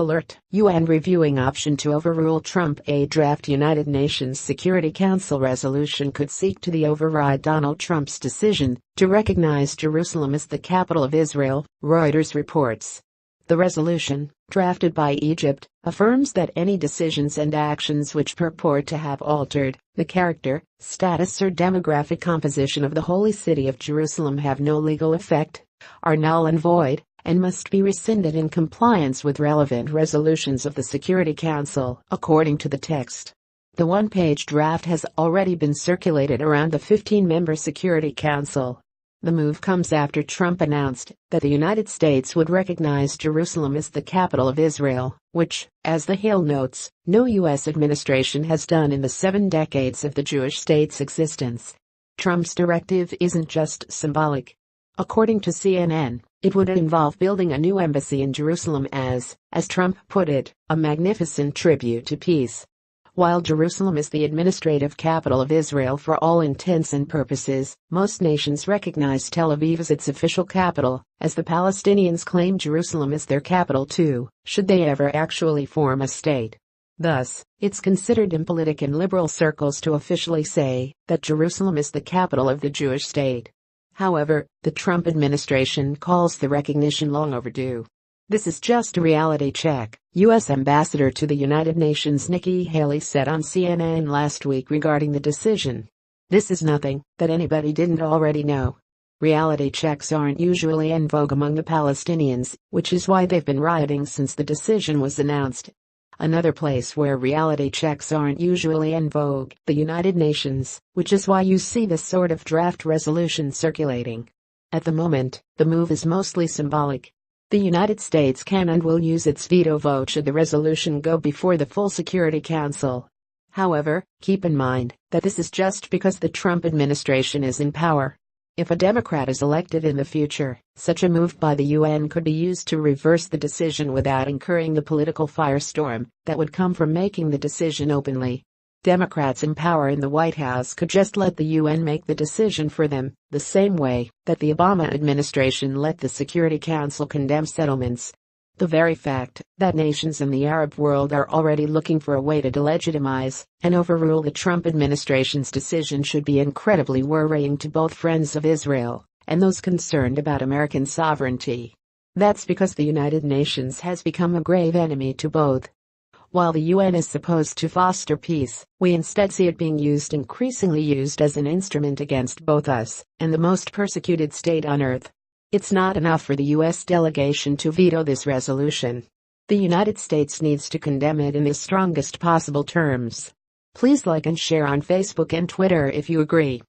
Alert: UN reviewing option to overrule Trump. A draft United Nations Security Council resolution could seek to override Donald Trump's decision to recognize Jerusalem as the capital of Israel, Reuters reports. The resolution, drafted by Egypt, affirms that any decisions and actions which purport to have altered the character, status or demographic composition of the holy city of Jerusalem have no legal effect, are null and void, and must be rescinded in compliance with relevant resolutions of the Security Council, according to the text. The one-page draft has already been circulated around the 15-member Security Council. The move comes after Trump announced that the United States would recognize Jerusalem as the capital of Israel, which, as The Hill notes, no U.S. administration has done in the 7 decades of the Jewish state's existence. Trump's directive isn't just symbolic. According to CNN, it would involve building a new embassy in Jerusalem as Trump put it, a magnificent tribute to peace. While Jerusalem is the administrative capital of Israel for all intents and purposes, most nations recognize Tel Aviv as its official capital, as the Palestinians claim Jerusalem is their capital too, should they ever actually form a state. Thus, it's considered impolitic in liberal circles to officially say that Jerusalem is the capital of the Jewish state. However, the Trump administration calls the recognition long overdue. This is just a reality check, U.S. Ambassador to the United Nations Nikki Haley said on CNN last week regarding the decision. This is nothing that anybody didn't already know. Reality checks aren't usually en vogue among the Palestinians, which is why they've been rioting since the decision was announced. Another place where reality checks aren't usually en vogue, the United Nations, which is why you see this sort of draft resolution circulating. At the moment, the move is mostly symbolic. The United States can and will use its veto vote should the resolution go before the full Security Council. However, keep in mind that this is just because the Trump administration is in power. If a Democrat is elected in the future, such a move by the UN could be used to reverse the decision without incurring the political firestorm that would come from making the decision openly. Democrats in power in the White House could just let the UN make the decision for them, the same way that the Obama administration let the Security Council condemn settlements. The very fact that nations in the Arab world are already looking for a way to delegitimize and overrule the Trump administration's decision should be incredibly worrying to both friends of Israel and those concerned about American sovereignty. That's because the United Nations has become a grave enemy to both. While the UN is supposed to foster peace, we instead see it being increasingly used as an instrument against both us and the most persecuted state on earth. It's not enough for the U.S. delegation to veto this resolution. The United States needs to condemn it in the strongest possible terms. Please like and share on Facebook and Twitter if you agree.